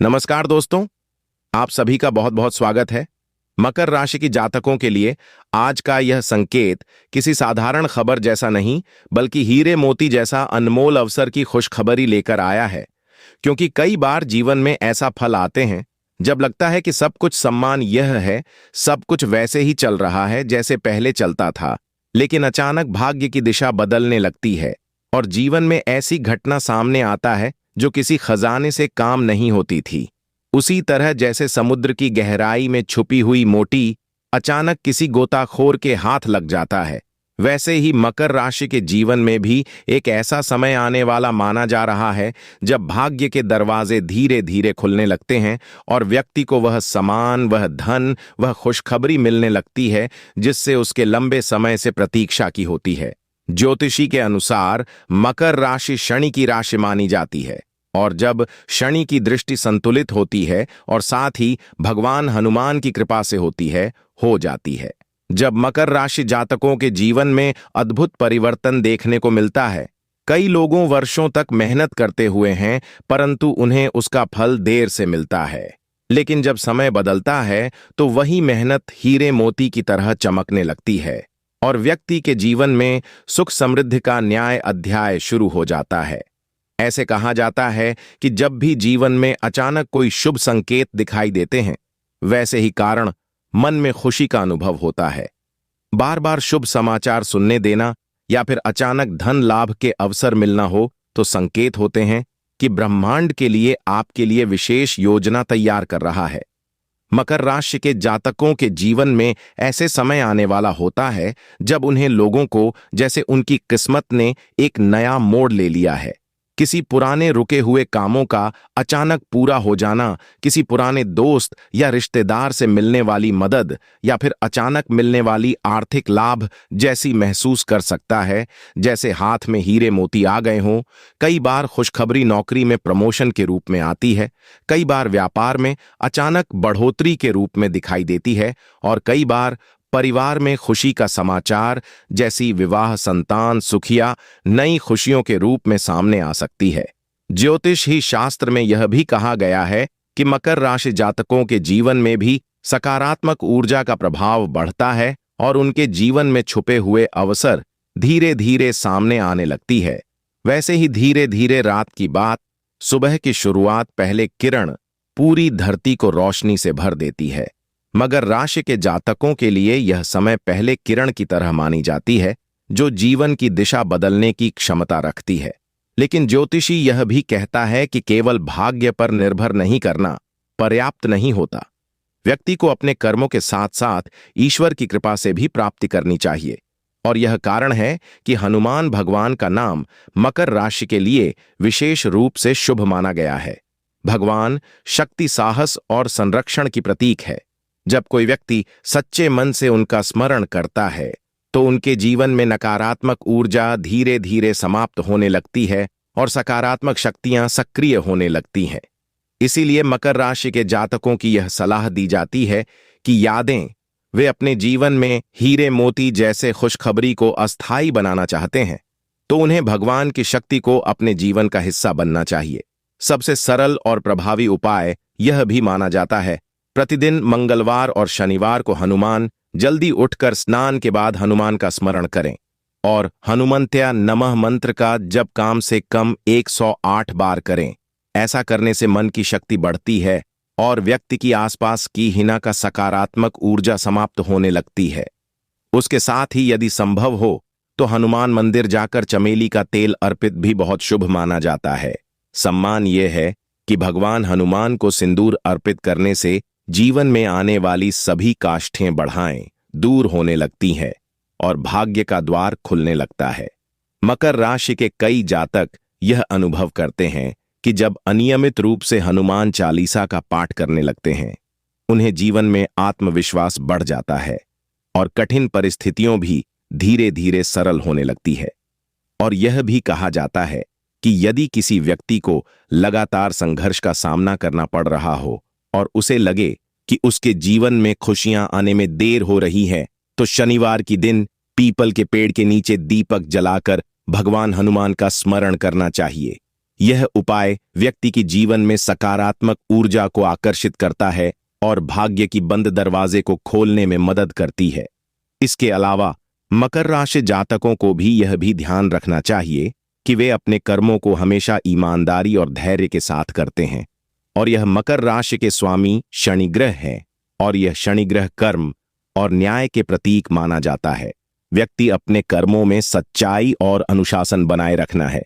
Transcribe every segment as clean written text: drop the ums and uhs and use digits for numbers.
नमस्कार दोस्तों, आप सभी का बहुत बहुत स्वागत है। मकर राशि की जातकों के लिए आज का यह संकेत किसी साधारण खबर जैसा नहीं, बल्कि हीरे मोती जैसा अनमोल अवसर की खुशखबरी लेकर आया है। क्योंकि कई बार जीवन में ऐसा फल आते हैं जब लगता है कि सब कुछ सम्मान यह है, सब कुछ वैसे ही चल रहा है जैसे पहले चलता था, लेकिन अचानक भाग्य की दिशा बदलने लगती है और जीवन में ऐसी घटना सामने आता है जो किसी खजाने से काम नहीं होती थी। उसी तरह जैसे समुद्र की गहराई में छुपी हुई मोटी अचानक किसी गोताखोर के हाथ लग जाता है, वैसे ही मकर राशि के जीवन में भी एक ऐसा समय आने वाला माना जा रहा है जब भाग्य के दरवाजे धीरे धीरे खुलने लगते हैं और व्यक्ति को वह सम्मान, वह धन, वह खुशखबरी मिलने लगती है जिससे उसके लंबे समय से प्रतीक्षा की होती है। ज्योतिषी के अनुसार मकर राशि शनि की राशि मानी जाती है और जब शनि की दृष्टि संतुलित होती है और साथ ही भगवान हनुमान की कृपा से होती है, हो जाती है। जब मकर राशि जातकों के जीवन में अद्भुत परिवर्तन देखने को मिलता है। कई लोगों वर्षों तक मेहनत करते हुए हैं, परंतु उन्हें उसका फल देर से मिलता है। लेकिन जब समय बदलता है तो वही मेहनत हीरे मोती की तरह चमकने लगती है और व्यक्ति के जीवन में सुख समृद्धि का न्याय अध्याय शुरू हो जाता है। ऐसे कहा जाता है कि जब भी जीवन में अचानक कोई शुभ संकेत दिखाई देते हैं, वैसे ही कारण मन में खुशी का अनुभव होता है। बार बार शुभ समाचार सुनने देना या फिर अचानक धन लाभ के अवसर मिलना हो तो संकेत होते हैं कि ब्रह्मांड के लिए आपके लिए विशेष योजना तैयार कर रहा है। मकर राशि के जातकों के जीवन में ऐसे समय आने वाला होता है जब उन्हें लोगों को जैसे उनकी किस्मत ने एक नया मोड़ ले लिया है। किसी पुराने रुके हुए कामों का अचानक पूरा हो जाना, किसी पुराने दोस्त या रिश्तेदार से मिलने वाली मदद या फिर अचानक मिलने वाली आर्थिक लाभ जैसी महसूस कर सकता है जैसे हाथ में हीरे मोती आ गए हों। कई बार खुशखबरी नौकरी में प्रमोशन के रूप में आती है, कई बार व्यापार में अचानक बढ़ोतरी के रूप में दिखाई देती है और कई बार परिवार में खुशी का समाचार जैसी विवाह, संतान, सुखिया नई खुशियों के रूप में सामने आ सकती है। ज्योतिष ही शास्त्र में यह भी कहा गया है कि मकर राशि जातकों के जीवन में भी सकारात्मक ऊर्जा का प्रभाव बढ़ता है और उनके जीवन में छुपे हुए अवसर धीरे धीरे सामने आने लगती है। वैसे ही धीरे धीरे रात की बात, सुबह की शुरुआत, पहले किरण पूरी धरती को रोशनी से भर देती है। मगर राशि के जातकों के लिए यह समय पहले किरण की तरह मानी जाती है जो जीवन की दिशा बदलने की क्षमता रखती है। लेकिन ज्योतिषी यह भी कहता है कि केवल भाग्य पर निर्भर नहीं करना पर्याप्त नहीं होता। व्यक्ति को अपने कर्मों के साथ साथ ईश्वर की कृपा से भी प्राप्ति करनी चाहिए और यह कारण है कि हनुमान भगवान का नाम मकर राशि के लिए विशेष रूप से शुभ माना गया है। भगवान शक्ति, साहस और संरक्षण की प्रतीक है। जब कोई व्यक्ति सच्चे मन से उनका स्मरण करता है तो उनके जीवन में नकारात्मक ऊर्जा धीरे धीरे समाप्त होने लगती है और सकारात्मक शक्तियां सक्रिय होने लगती हैं। इसीलिए मकर राशि के जातकों की यह सलाह दी जाती है कि यादें वे अपने जीवन में हीरे मोती जैसे खुशखबरी को अस्थायी बनाना चाहते हैं तो उन्हें भगवान की शक्ति को अपने जीवन का हिस्सा बनना चाहिए। सबसे सरल और प्रभावी उपाय यह भी माना जाता है प्रतिदिन मंगलवार और शनिवार को हनुमान जल्दी उठकर स्नान के बाद हनुमान का स्मरण करें और हनुमंत्या नमः मंत्र का जप कम से कम 108 बार करें। ऐसा करने से मन की शक्ति बढ़ती है और व्यक्ति की आसपास की हिना का सकारात्मक ऊर्जा समाप्त होने लगती है। उसके साथ ही यदि संभव हो तो हनुमान मंदिर जाकर चमेली का तेल अर्पित भी बहुत शुभ माना जाता है। सम्मान यह है कि भगवान हनुमान को सिंदूर अर्पित करने से जीवन में आने वाली सभी काष्ठें बढ़ाएं दूर होने लगती हैं और भाग्य का द्वार खुलने लगता है। मकर राशि के कई जातक यह अनुभव करते हैं कि जब अनियमित रूप से हनुमान चालीसा का पाठ करने लगते हैं, उन्हें जीवन में आत्मविश्वास बढ़ जाता है और कठिन परिस्थितियों भी धीरे धीरे सरल होने लगती है। और यह भी कहा जाता है कि यदि किसी व्यक्ति को लगातार संघर्ष का सामना करना पड़ रहा हो और उसे लगे कि उसके जीवन में खुशियां आने में देर हो रही है तो शनिवार की दिन पीपल के पेड़ के नीचे दीपक जलाकर भगवान हनुमान का स्मरण करना चाहिए। यह उपाय व्यक्ति की जीवन में सकारात्मक ऊर्जा को आकर्षित करता है और भाग्य की बंद दरवाजे को खोलने में मदद करती है। इसके अलावा मकर राशि जातकों को भी यह भी ध्यान रखना चाहिए कि वे अपने कर्मों को हमेशा ईमानदारी और धैर्य के साथ करते हैं। और यह मकर राशि के स्वामी शनि ग्रह है और यह शनि ग्रह कर्म और न्याय के प्रतीक माना जाता है। व्यक्ति अपने कर्मों में सच्चाई और अनुशासन बनाए रखना है।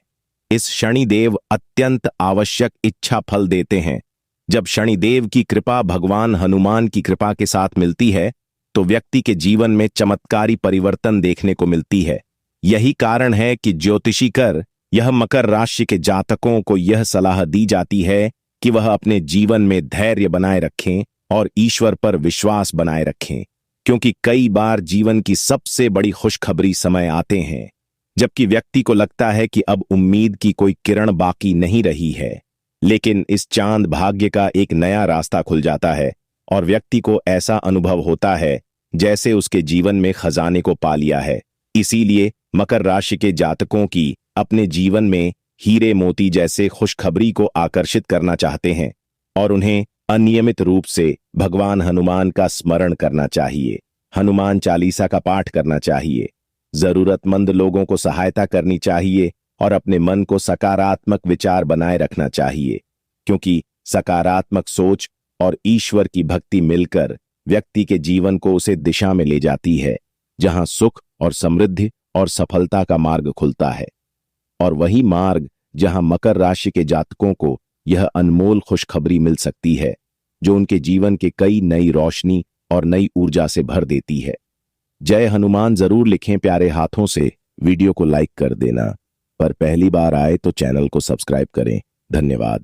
इस शनिदेव अत्यंत आवश्यक इच्छा फल देते हैं। जब शनिदेव की कृपा भगवान हनुमान की कृपा के साथ मिलती है तो व्यक्ति के जीवन में चमत्कारी परिवर्तन देखने को मिलती है। यही कारण है कि ज्योतिषी कर यह मकर राशि के जातकों को यह सलाह दी जाती है कि वह अपने जीवन में धैर्य बनाए रखें और ईश्वर पर विश्वास बनाए रखें, क्योंकि कई बार जीवन की सबसे बड़ी खुशखबरी समय आते हैं जबकि व्यक्ति को लगता है कि अब उम्मीद की कोई किरण बाकी नहीं रही है। लेकिन इस चांद भाग्य का एक नया रास्ता खुल जाता है और व्यक्ति को ऐसा अनुभव होता है जैसे उसके जीवन में खजाने को पा लिया है। इसीलिए मकर राशि के जातकों की अपने जीवन में हीरे मोती जैसे खुशखबरी को आकर्षित करना चाहते हैं और उन्हें अनियमित रूप से भगवान हनुमान का स्मरण करना चाहिए, हनुमान चालीसा का पाठ करना चाहिए, जरूरतमंद लोगों को सहायता करनी चाहिए और अपने मन को सकारात्मक विचार बनाए रखना चाहिए, क्योंकि सकारात्मक सोच और ईश्वर की भक्ति मिलकर व्यक्ति के जीवन को उसे दिशा में ले जाती है जहां सुख और समृद्धि और सफलता का मार्ग खुलता है। और वही मार्ग जहां मकर राशि के जातकों को यह अनमोल खुशखबरी मिल सकती है जो उनके जीवन के कई नई रोशनी और नई ऊर्जा से भर देती है। जय हनुमान जरूर लिखें प्यारे हाथों से, वीडियो को लाइक कर देना, पर पहली बार आए तो चैनल को सब्सक्राइब करें। धन्यवाद।